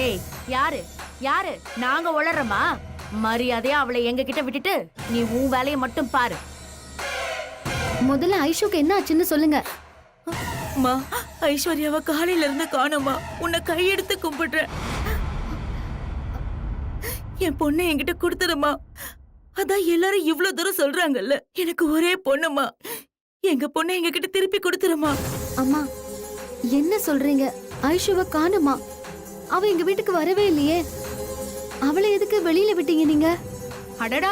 ஏய், யாரு யாரு நாங்க உளறமா? மரியாதையா அவளை எங்க கிட்ட விட்டுட்டு நீ உன் வேலையை மட்டும் பாரு. முதல்ல ஐஷுக்கு என்ன ஆச்சுன்னு சொல்லுங்க. அம்மா, ஐஸ்வர்யாவை காலையில இருந்து காணோமா. உன்னை கையெடுத்து கும்பிடுறேன். என் பொண்ணை என்கிட்ட கொடுத்துருமா. அதான் எல்லாரும் இவ்வளவு தூரம் சொல்றாங்கல்ல. எனக்கு ஒரே பொண்ணுமா. எங்க பொண்ணை எங்க கிட்ட திருப்பி கொடுத்துருமா. அம்மா என்ன சொல்றீங்க? ஐஷுவை காணுமா? அவ எங்க வீட்டுக்கு வரவே இல்லையே. அவளை எதுக்கு வெளியில விட்டீங்க நீங்க? அடடா,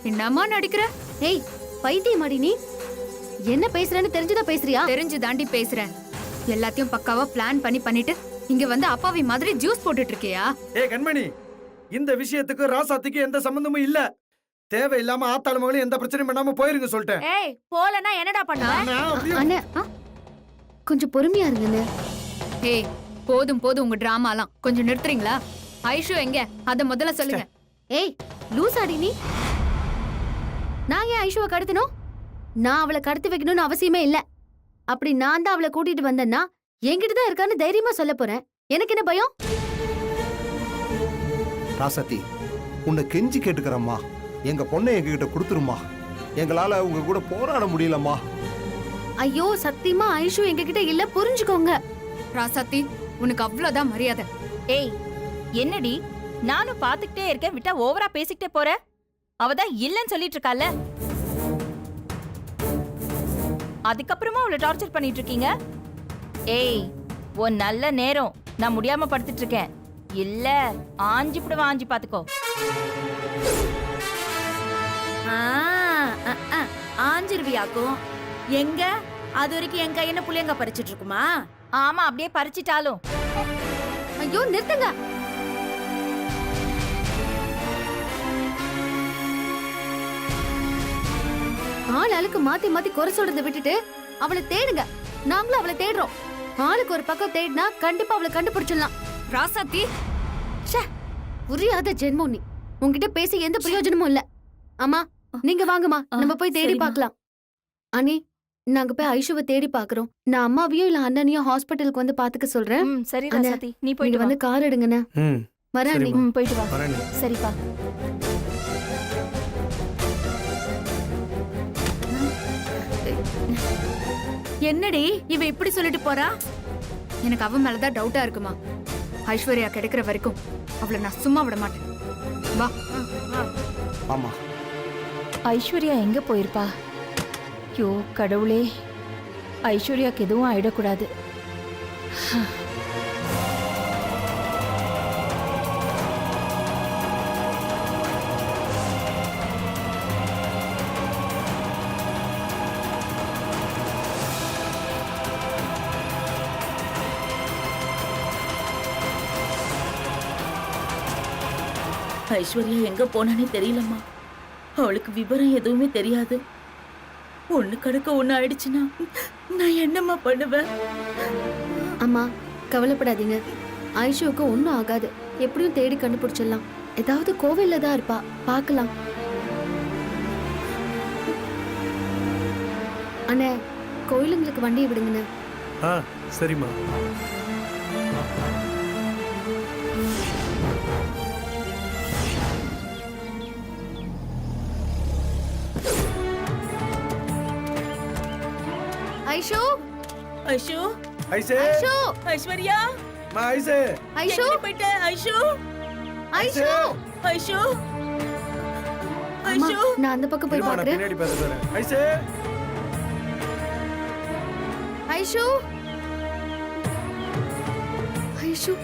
என்னம்மா நடிக்கிற? ஏய் பைத்தியமாடி நீ? என்ன பேசுறேன்னு தெரிஞ்சுதான் பேசுறியா? தெரிஞ்சு தாண்டி பேசுறேன். எல்லாத்தையும் பக்காவா பிளான் பண்ணிட்டு இங்க வந்து அப்பாவி மாதிரி ஜூஸ் போட்டுட்டு இருக்கியா? ஏய் கண்மணி, இந்த விஷயத்துக்கு ராசாத்திக்கு எந்த சம்பந்தமும் இல்ல. தேவையில்லாம ஆத்தாள மகளும் எந்த பிரச்சனையும் பண்ணாம போயிருங்க சொல்லிட்டேன். ஏய், போலனா என்னடா பண்ணுவ? அண்ணே கொஞ்சம் பொறுமையா இருங்கண்ணே. ஏய், போதும் உங்க டிராமாலாம் கொஞ்சம் நிறுத்துறீங்களா? ஐஷு எங்க? அத முதல்ல சொல்லுங்க. ஏய் லூசாடி நீ. நான் ஏன் ஐஷுவை கடத்தணும்? நான் அவளை கடத்தி வைக்கணும்னு அவசியமே இல்ல. அப்படி நான் தான் அவளை கூட்டிட்டு வந்தேன்னா என்கிட்ட தான் இருக்கான்னு தைரியமா சொல்ல போறேன். எனக்கு என்ன பயம்? ராசாத்தி, உன்னை கெஞ்சி கேட்டுக்கிறம்மா, எங்க பொண்ணை எங்ககிட்ட கொடுத்துருமா. எங்களால உங்க கூட போராட முடியலம்மா. ஐயோ சத்தியமா ஐஷு எங்க கிட்ட இல்ல, புரிஞ்சுக்கோங்க. ராசாத்தி, உனக்கு அவ்வளவுதான் மரியாதை. ஏய், என்னடி நானும் பாத்துக்கிட்டே இருக்கேன், விட்டா ஓவரா பேசிக்கிட்டே போற. அவதான் இல்லன்னு சொல்லிட்டு இருக்கால. அதுக்கப்புறமா அவளை டார்ச்சர் பண்ணிட்டு இருக்கீங்க. ஏய், உன் நல்ல நேரம். நான் முடியாம படுத்துட்டு இருக்கேன். இல்ல ஆஞ்சி புடுவா, ஆஞ்சி பாத்துக்கோ. ஆஞ்சிருவியாக்கும். எங்க அது வரைக்கும் என் கையின புளியங்க பறிச்சிட்டு இருக்குமா? ஆமா, அப்படியே பறிச்சிட்டாலும். ஐயோ நிறுத்துங்க. ஆளுக்கு மாத்தி மாத்தி குறை சொல்றதை விட்டுட்டு அவளை தேடுங்க. நாங்களும் அவளை தேடுறோம். ஆளுக்கு ஒரு பக்கம் தேடினா கண்டிப்பா அவளை கண்டுபிடிச்சிடலாம். ராசாத்தி, புரியாத ஜென்மம் நீ. உன்கிட்ட பேசி எந்த பிரயோஜனமும் இல்ல. அம்மா நீங்க வாங்கம்மா, நம்ம போய் தேடி பார்க்கலாம். அண்ணி, நாங்க போய் ஐஷுவை தேடி பாக்குறோம். நான் அம்மாவையும் இல்ல அண்ணனையும் ஹாஸ்பிட்டலுக்கு வந்து பாத்துக்க சொல்றேன். சரி அண்ணே, ராசாத்தி, நீ நீங்க போயிட்டு வந்து கார் எடுங்கண்ணே. வரேன் அண்ணி. போயிட்டு வா. சரிப்பா. என்னடி இவ இப்படி சொல்லிட்டு போறா? எனக்கு அவ மேலதான் டவுட்டா இருக்குமா. ஐஸ்வர்யா கிடைக்கிற வரைக்கும் அவளை நான் சும்மா விட மாட்டேன். வா. ஆமா, ஐஸ்வர்யா எங்க போயிருப்பா? ஐயோ கடவுளே, ஐஸ்வர்யாக்கு எதுவும் ஆயிடக்கூடாது. ஐஸ்வர்யா எங்க போனானே தெரியலம்மா. அவளுக்கு விவரம் எதுவுமே தெரியாது. ஒண்ணு கடக்க ஒண்ணு ஆயிடுச்சுன்னா நான் என்னம்மா பண்ணுவேன்? அம்மா கவலைப்படாதீங்க. ஐஷுவுக்கு ஒன்னும் ஆகாது. எப்படியும் தேடி கண்டுபிடிச்சிடலாம். ஏதாவது கோவில்ல தான் இருப்பா, பார்க்கலாம். அண்ணே, கோயிலுங்களுக்கு வண்டியை விடுங்கண்ணே. சரிம்மா. ஐஷு, ஐஷு, ஐசே, ஐஷு, ஐஸ்வர்யா, மா ஐசே, ஐஷு, எங்க போயிட்ட? ஐஷு, ஐஷு. ஐஷு, அம்மா, ஐஷு. நான் அந்த பக்கம் போய் இருமா, நான் பார்க்கறேன். பின்னாடி பார்த்துட்டு வரேன். ஐசே, ஐஷு, ஐஷு.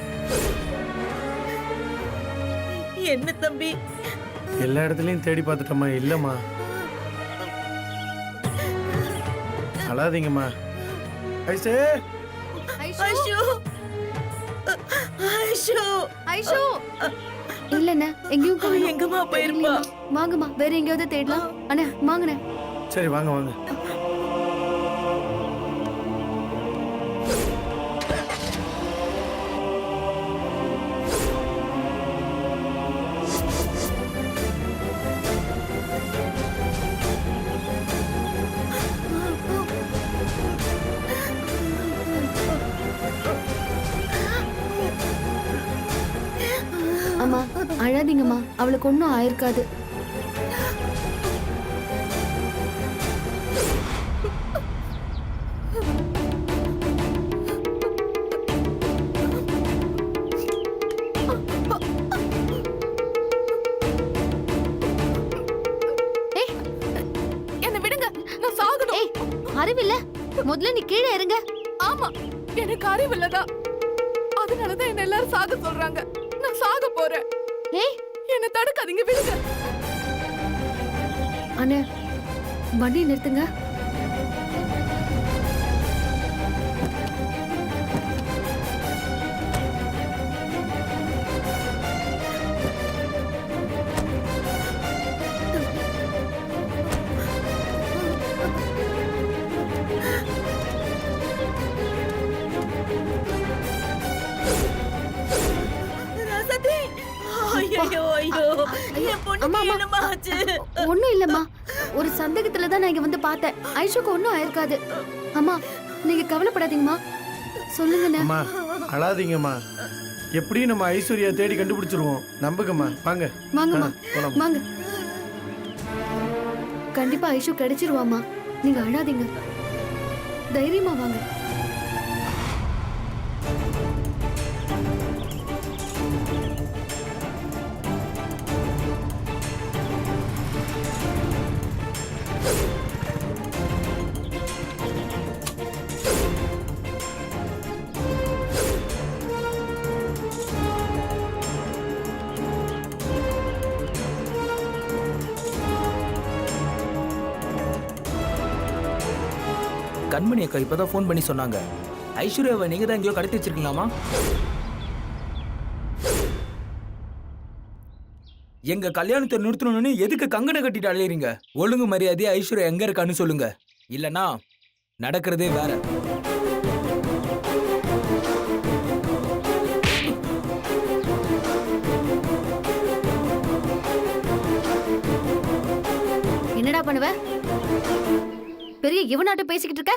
என்ன தம்பி? எல்லா இடத்துலயும் தேடி பார்த்துட்டோம்மா, இல்லம்மா. அழாதீங்கம்மா. ஐசே, ஐஷு, ஐஷு, ஐஷு, ஐஷு. இல்லண்ணே, எங்கேயும் காணோம். எங்கம்மா போயிருப்பா? வாங்கம்மா, வேற எங்கேயாவது தேடலாம். அண்ணே வாங்கண்ணே. சரி வாங்க வாங்க. அம்மா அழாதீங்கம்மா, அவளுக்கு ஒன்றும் ஆயிருக்காது. என்ன விடுங்க, நான் சாகணும். ஏய், அறிவில்ல, முதல்ல நீ கீழே இறங்க. ஆமா, எனக்கு அறிவில்லதா, அதனாலதான் என்ன எல்லாரும் சாக சொல்றாங்க. நான் சாக போறேன். ஏய், என்ன தடுக்காதீங்க, விடுங்க. அண்ணே, வண்டி நிறுத்துங்க. ராசாத்தி, ஐயோ ஐயோ, என் பொண்ணுக்கு அம்மா, அம்மா. என்னம்மா ஆச்சு? ஒண்ணும் இல்லம்மா, ஒரு சந்தேகத்துல தான் நான் இங்க வந்து பார்த்தேன். ஐஷுக்கு ஒன்றும் ஆயிருக்காது. அம்மா, நீங்க கவலைப்படாதீங்கம்மா, சொல்லுங்கண்ணே. அம்மா அழாதீங்கம்மா, எப்படியும் நம்ம ஐஸ்வர்யா தேடி கண்டுபிடிச்சிருவோம். நம்புங்கம்மா, வாங்க. வாங்கம்மா, போலாம். வாங்க. கண்டிப்பா ஐஷு கிடைச்சிருவாம்மா, நீங்க அழாதீங்க, தைரியமா வாங்க. கண்மணி அக்கா இப்பதான் ஃபோன் பண்ணி சொன்னாங்க, ஐஸ்வர்யாவை நீங்க தான் எங்கேயோ கடத்தி வச்சிருக்கீங்களாமா? எங்க கல்யாணத்தை நிறுத்தணும்னு எதுக்கு கங்கணம் கட்டிட்டு அலையறீங்க? ஒழுங்கு மரியாதையா ஐஸ்வர்யா எங்க இருக்கான்னு சொல்லுங்க, இல்லனா நடக்கிறதே வேற. என்னடா பண்ணுவ? பெரிய இவனாட்ட பேசிக்கிட்டு இருக்க?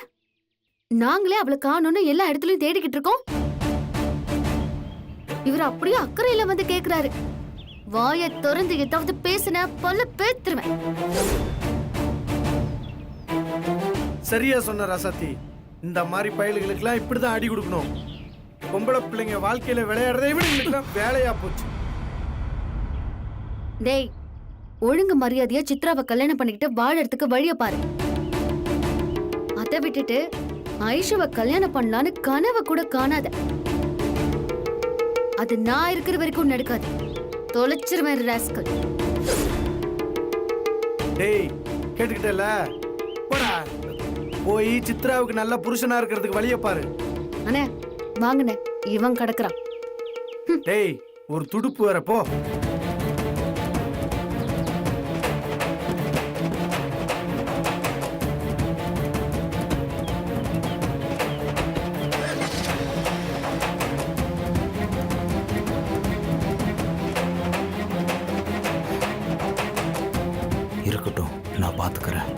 நாங்களே அவளை காணோம்னு எல்லா இடத்துலயும் தேடிக்கிட்டு இருக்கோம். இவர் அப்படியே அக்கறையில வந்து கேக்குறாரு. வாயை திறந்து ஏதாவது பேசின பல்ல பேத்துருவேன். சரியா சொன்ன ராசாத்தி, இந்த மாதிரி பயல்களுக்கெல்லாம் இப்படிதான் அடி கொடுக்கணும். பொம்பளை பிள்ளைங்க வாழ்க்கையில விளையாடுறதை விட இவங்களுக்குலாம் வேலையா போச்சு. டேய், ஒழுங்கு மரியாதையா சித்ராவை கல்யாணம் பண்ணிக்கிட்டு வாழறதுக்கு வழிய பாரு. அதை விட்டுட்டு ஐஷுவை கல்யாணம் பண்ணலான்னு கனவை கூட காணாத. அது நான் இருக்கிற வரைக்கும் நடக்காது. தொலைச்சிருவேன் ராஸ்கல். டேய், கேட்டுக்கிட்டல, போடா. போய் சித்ராவுக்கு நல்ல புருஷனா இருக்கிறதுக்கு வழிய பாரு. அண்ணே வாங்கண்ணே, இவன் கிடக்குறான். டேய், ஒரு துடுப்பு வர போ. இருக்கட்டும், நான் பாத்துக்கிறேன்.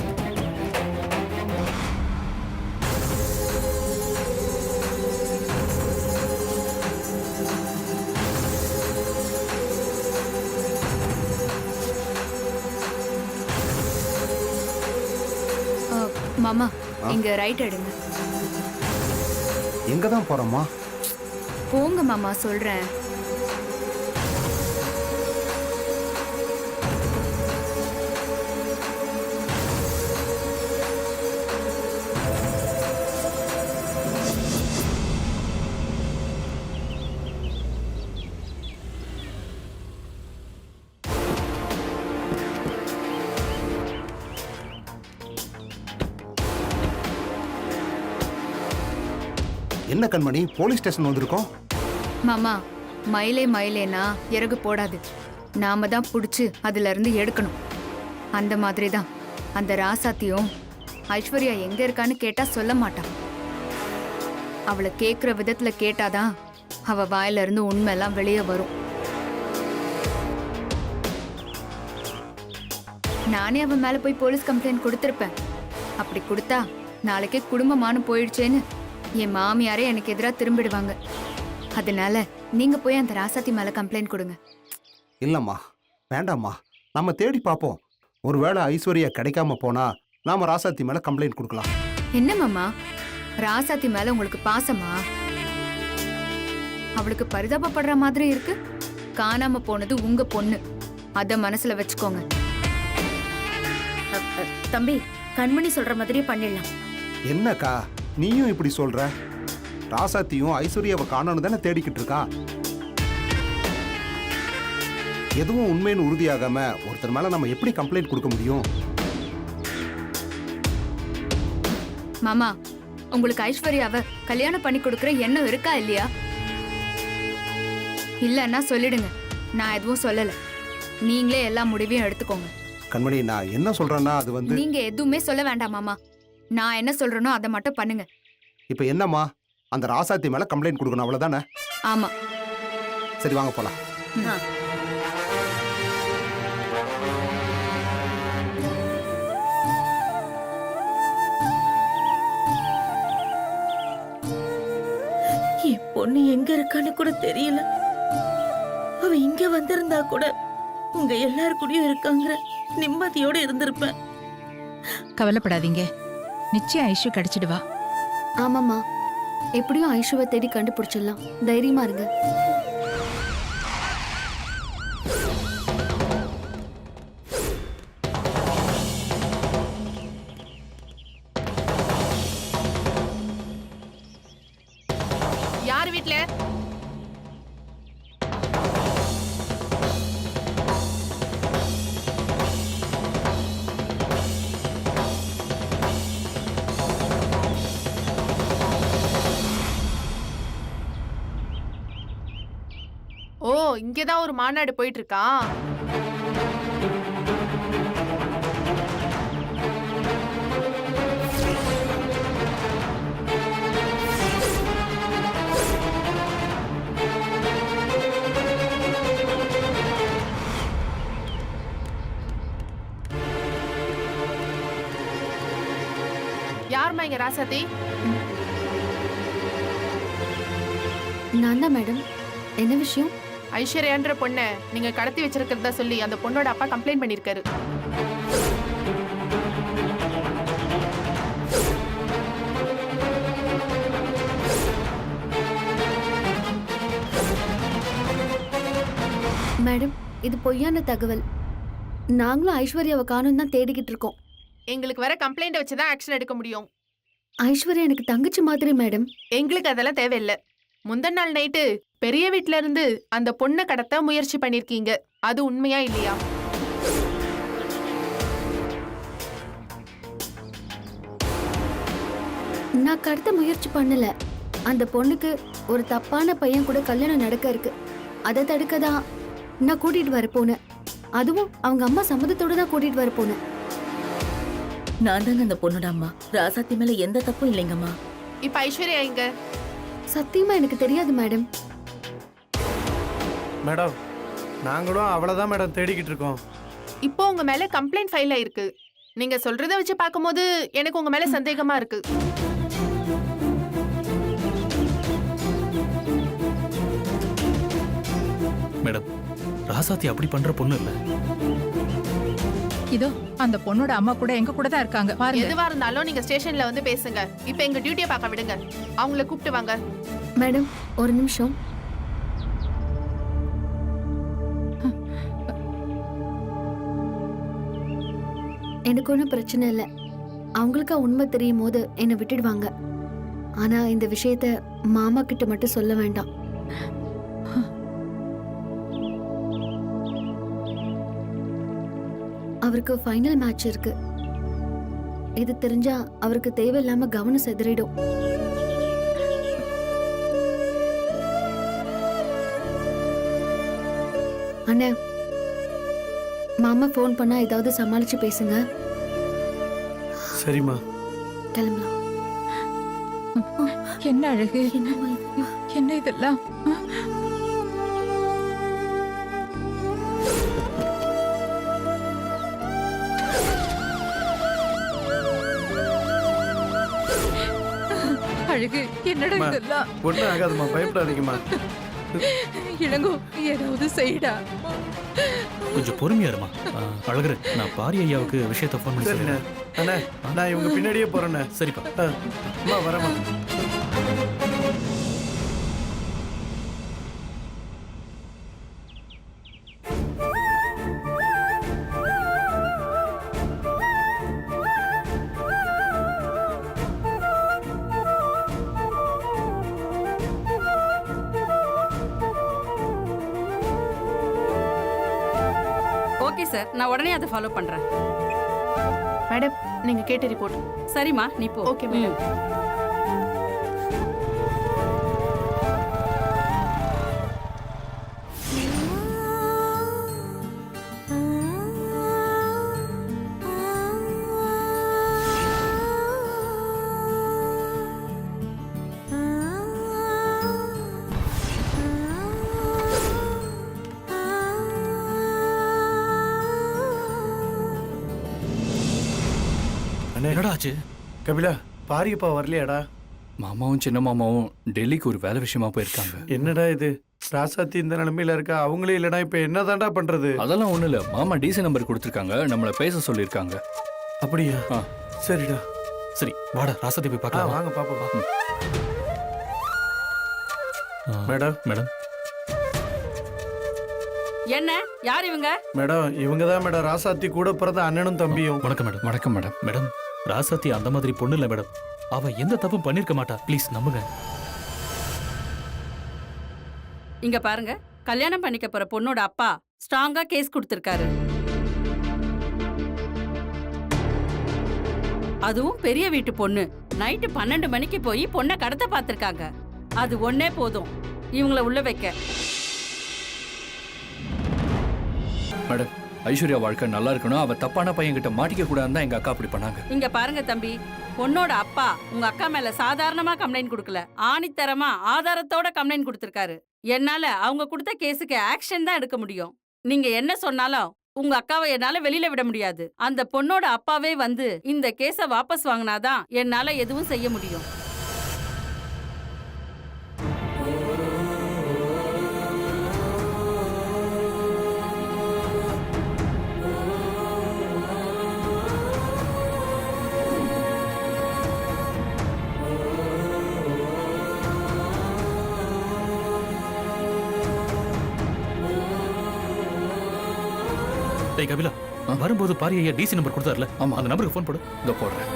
மாமா, இங்க ரைட் எடுங்க. எங்க தான் போறோம்மா? போங்க மாமா, சொல்றேன். என்ன கண்மணி, போலீஸ் ஸ்டேஷன் வந்திருக்கோம். மாமா, மயிலே மயிலேனா இறகு போடாது. நாம தான் புடிச்சு அதுல இருந்து எடுக்கணும். அந்த மாதிரி தான் அந்த ராசாத்தியும் ஐஸ்வர்யா எங்க இருக்கான்னு கேட்டா சொல்ல மாட்டான். அவளை கேக்குற விதத்துல கேட்டாதான் அவ வாயில இருந்து உண்மையெல்லாம் வெளியே வரும். நானே அவன் மேல போய் போலீஸ் கம்ப்ளைண்ட் கொடுத்திருப்பேன். அப்படி கொடுத்தா நாளைக்கே குடும்பமானு போயிடுச்சேன்னு என் மாமியாரே எனக்கு எதிராக திரும்பிடுவாங்க. அதனால நீங்க போய் அந்த ராசாத்தி மேல கம்ப்ளைண்ட் கொடுங்க. இல்லம்மா, வேண்டாம்மா. நம்ம தேடி பார்ப்போம். ஒருவேளை ஐஸ்வர்யா கிடைக்காம போனா நாம ராசாத்தி மேல கம்ப்ளைண்ட் கொடுக்கலாம். என்ன மாமா, ராசாத்தி மேல உங்களுக்கு பாசமா? அவளுக்கு பரிதாபப்படுற மாதிரி இருக்கு. காணாம போனது உங்க பொண்ணு, அத மனசுல வச்சுக்கோங்க. தம்பி, கண்மணி சொல்ற மாதிரியே பண்ணிடலாம். என்னக்கா நீயும் இப்படி சொல்ற? ராசாத்தியும் ஐஸ்வர்யாவை காணணும் தானே தேடிக்கிட்டு இருக்கா. எதுவும் உண்மைன்னு உறுதியாகாம ஒருத்தர் மேல நம்ம எப்படி கம்ப்ளைண்ட் கொடுக்க முடியும்? மாமா, உங்களுக்கு ஐஸ்வர்யாவை கல்யாணம் பண்ணி கொடுக்கற எண்ணம் இருக்கா இல்லையா? இல்லன்னா சொல்லிடுங்க, நான் எதுவும் சொல்லல. நீங்களே எல்லா முடிவையும் எடுத்துக்கோங்க. கண்மணி, நான் என்ன சொல்றேன்னா அது வந்து நீங்க எதுவுமே சொல்ல வேண்டாம் மாமா. நான் என்ன சொல்றேனோ அதை மட்டும் பண்ணுங்க. இப்ப என்னம்மா, அந்த ராசாத்தி மேல கம்ப்ளைண்ட் கொடுக்கணும், அவ்வளவுதானே? ஆமா. சரி, வாங்க போலாம். ஆ. என் பொண்ணு எங்க இருக்கான்னு கூட தெரியல. அவ இங்க வந்திருந்தா கூட உங்க எல்லார் கூடயும் இருக்காங்க நிம்மதியோட இருந்திருப்பேன். கவலைப்படாதீங்க, நிச்சயம் ஐஷு கிடைச்சிடுவா. ஆமாம்மா, எப்படியும் ஐஷுவை தேடி கண்டுபிடிச்சிடலாம். தைரியமா இருங்க. யார் வீட்ல? ஓ, இங்கதான் ஒரு மாநாடு போயிட்டு இருக்கா. யாரும்மா இங்க ராசாத்தி? நான் தான் மேடம். என்ன விஷயம்? ஐஸ்வர்யான்ற பொண்ணை நீங்க கடத்தி வச்சிருக்கிறதா சொல்லி அந்த பொண்ணோட அப்பா கம்ப்ளைண்ட் பண்ணிருக்காரு. மேடம், இது பொய்யான தகவல். நாங்களும் ஐஸ்வர்யாவை காணும் தான் தேடிக்கிட்டு இருக்கோம். எங்களுக்கு வர கம்ப்ளைண்ட் வச்சுதான் ஆக்ஷன் எடுக்க முடியும். ஐஸ்வர்யா எனக்கு தங்கச்சி மாதிரி மேடம். எங்களுக்கு அதெல்லாம் தேவையில்லை. முந்தின நாள் நைட்டு பெரிய வீட்ல இருந்து அந்த பொண்ணை கடத்த முயற்சி பண்ணிருக்கீங்க. அது உண்மையா இல்லையா? நான் கடத்த முயற்சி பண்ணல. அந்த பொண்ணுக்கு ஒரு தப்பான பையன் கூட கல்யாணம் நடக்க இருக்கு. அதை தடுக்க தான் நான் கூட்டிட்டு வர போனேன். அதுவும் அவங்க அம்மா சம்மதத்தோட தான் கூட்டிட்டு வர போனேன். நான் தாங்க அந்த பொண்ணோட அம்மா. ராசாத்தி மேல எந்த தப்பும் இல்லைங்கம்மா. இப்ப ஐஸ்வர்யா எங்க? சத்தியமா எனக்கு தெரியாது மேடம். மேடம், நாங்களும் அவ்வளவுதான் மேடம் தேடிக்கிட்டு இருக்கோம். இப்போ உங்க மேல கம்ப்ளைண்ட் ஃபைல் ஆயிருக்கு. நீங்க சொல்றத வச்சு பார்க்கும்போது எனக்கு உங்க மேல சந்தேகமா இருக்கு. மேடம், ராசாத்தி அப்படி பண்ற பொண்ணு இல்ல. இதோ அந்த பொண்ணோட அம்மா கூட எங்க கூட தான் இருக்காங்க பாருங்க. எதுவா இருந்தாலும் நீங்க ஸ்டேஷன்ல வந்து பேசுங்க. இப்ப எங்க டியூட்டியை பார்க்க விடுங்க. அவங்கள கூப்பிட்டு வாங்க. மேடம், ஒரு நிமிஷம். எனக்கு ஒன்றும் பிரச்சனை இல்லை. அவங்களுக்கா உண்மை தெரியும் போது என்னை விட்டுடுவாங்க. ஆனா இந்த விஷயத்த மாமா கிட்ட மட்டும் சொல்ல வேண்டாம். அவருக்கு ஃபைனல் மேட்ச் இருக்கு. இது தெரிஞ்சா அவருக்கு தேவையில்லாம கவனம் சிதறிடும். அண்ணே, மாமா ஃபோன் பண்ணா ஏதாவது சமாளிச்சு பேசுங்க. சரிம்மா. கிளம்பலாம். என்ன அழகு, என்னம்மா இது? என்ன இதெல்லாம்? அழகு, என்னடா அம்மா. இதெல்லாம்? ஒன்றும் ஆகாதும்மா, பயப்படாதீங்கம்மா. இளங்கோ ஏதாவது செய்டா. கொஞ்சம் பொறுமையா இருமா. அழகரு, நான் பாரி ஐயாவுக்கு விஷயத்தை ஃபோன் பண்ணி சரிண்ணே. சொல்றேன். அண்ணே நான் இவங்க பின்னாடியே போறேண்ணே. சரிப்பா. அம்மா வரமா. ஓகே சார், நான் உடனே அதை ஃபாலோ பண்றேன். மேடம் நீங்க கேட்ட ரிப்போர்ட். சரிம்மா, நீ போ. Okay madam. அண்ணே என்னடா ஆச்சு? கபிலா பாரியப்பா வரலையாடா? மாமாவும் சின்ன மாமாவும் டெல்லிக்கு ஒரு வேலை விஷயமா போயிருக்காங்க. என்னடா இது, ராசாத்தி இந்த நிலைமையில இருக்கா, அவங்களே இல்லடா, இப்ப என்னதான்டா பண்றது? அதெல்லாம் ஒண்ணும் இல்ல, மாமா டிசி நம்பர் கொடுத்துருக்காங்க, நம்மள பேச சொல்லியிருக்காங்க. அப்படியா? ஆ. சரிடா. சரி வாடா, ராசாத்தி போய் பார்க்கலாம். வாங்க பாப்பா. ஆ, மேடம் மேடம். என்ன, யார் இவங்க? மேடம் இவங்க தான் மேடம் ராசாத்தி கூட பிறந்த அண்ணனும் தம்பியும். வணக்கம் மேடம். வணக்கம் மேடம். மேடம், ராசாத்தி அந்த மாதிரி பொண்ணு இல்ல மேடம். அவ எந்த தப்பும் பண்ணிருக்க மாட்டா. ப்ளீஸ் நம்புங்க. இங்க பாருங்க, கல்யாணம் பண்ணிக்க போற பொண்ணோட அப்பா ஸ்ட்ராங்கா கேஸ் கொடுத்திருக்காரு. அதுவும் பெரிய வீட்டு பொண்ணு. நைட்டு 12 மணிக்கு போய் பொண்ணை கடத்த பார்த்திருக்காங்க. அது ஒன்னே போதும் இவங்கள உள்ள வைக்க. மேடம், ஐஸ்வர்யா வாழ்க்கை நல்லா இருக்கணும், அவ தப்பான பையன் கிட்ட மாட்டிக்க கூடாதுன்னு தான் எங்க அக்கா அப்படி பண்ணாங்க. இங்க பாருங்க தம்பி, பொண்ணோட அப்பா உங்க அக்கா மேல சாதாரணமா கம்ப்ளைண்ட் கொடுக்கல, ஆணித்தரமா ஆதாரத்தோட கம்ப்ளைண்ட் கொடுத்திருக்காரு. என்னால அவங்க கொடுத்த கேஸுக்கு ஆக்ஷன் தான் எடுக்க முடியும். நீங்க என்ன சொன்னாலும் உங்க அக்காவை என்னால வெளியில விட முடியாது. அந்த பொண்ணோட அப்பாவே வந்து இந்த கேஸ வாபஸ் வாங்கினாதான் என்னால எதுவும் செய்ய முடியும். டேய் கபிலா, வரும்போது பாரி ஐயா டிசி நம்பர் கொடுத்தாருல, ஆமா. அந்த நம்பருக்கு ஃபோன் போடு. இதோ போடுறேன்.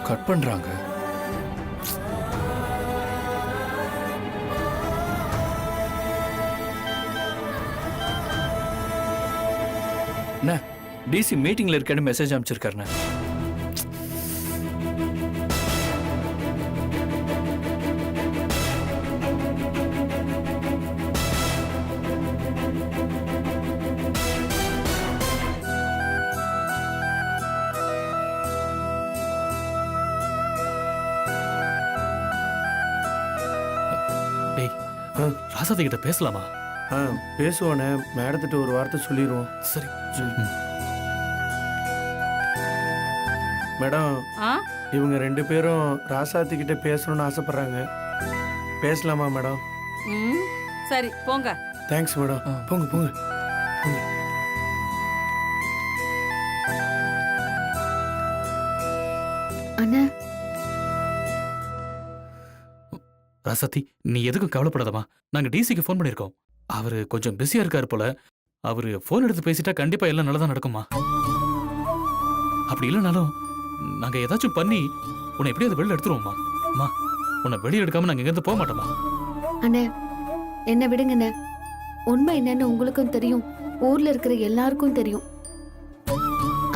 கட் பண்றாங்க. என்ன, டிசி மீட்டிங்ல இருக்கேன்னு மெசேஜ் அனுப்பிச்சிருக்காருண்ணே. டேய், ராசாத்தி கிட்ட பேசலாமா? பேசுவானே, மேடத்திட்ட ஒரு வார்த்தை சொல்லிடுவோம். சரி. மேடம் ஆ? இவங்க 2 பேரும் ராசாத்தி கிட்ட பேசணும்னு ஆசைப்படுறாங்க. பேசலாமா மேடம்? ம், சரி போங்க. Thanks madam. போங்க போங்க. அண்ணா, ராசாத்தி, நீ எதுக்கும் கவலைப்படாதமா. நாங்க டிசிக்கு ஃபோன் பண்ணிருக்கோம். அவரு கொஞ்சம் பிஸியா இருக்காரு போல. அவரு ஃபோன் எடுத்து பேசிட்டா கண்டிப்பா எல்லாம் நல்லதா நடக்குமா. அப்படி இல்லைனாலும் நாங்க ஏதாச்சும் பண்ணி உன்னை எப்படியாவது வெளில எடுத்துருவோம்மா. அம்மா, உன்னை வெளியே எடுக்காம நாங்க இங்கிருந்து போக மாட்டோமா. அண்ணே என்ன விடுங்கண்ணே. உண்மை என்னன்னு உங்களுக்கும் தெரியும், ஊர்ல இருக்கிற எல்லாருக்கும் தெரியும்.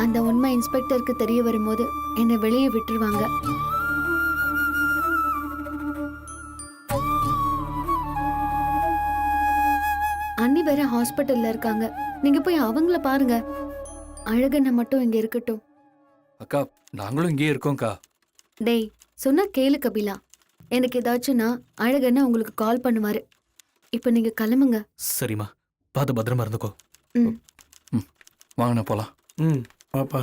அந்த உண்மை இன்ஸ்பெக்டருக்கு தெரிய வரும்போது என்னை வெளியே விட்டுருவாங்க. அண்ணி வேற ஹாஸ்பிட்டல்ல இருக்காங்க. நீங்க போய் அவங்கள பாருங்க. அழகண்ண மட்டும் இங்க இருக்கட்டும். அக்கா, நாங்களும் இங்கேயே இருக்கோம்க்கா. டேய், சொன்னா கேளு கபிலா. எனக்கு ஏதாச்சும்னா அழகண்ண உங்களுக்கு கால் பண்ணுவாரு. இப்ப நீங்க கிளம்புங்க. சரிம்மா, பார்த்து பத்திரமா இருந்துக்கோ. ம். வாங்கண்ணா போலாம். ம் பாப்பா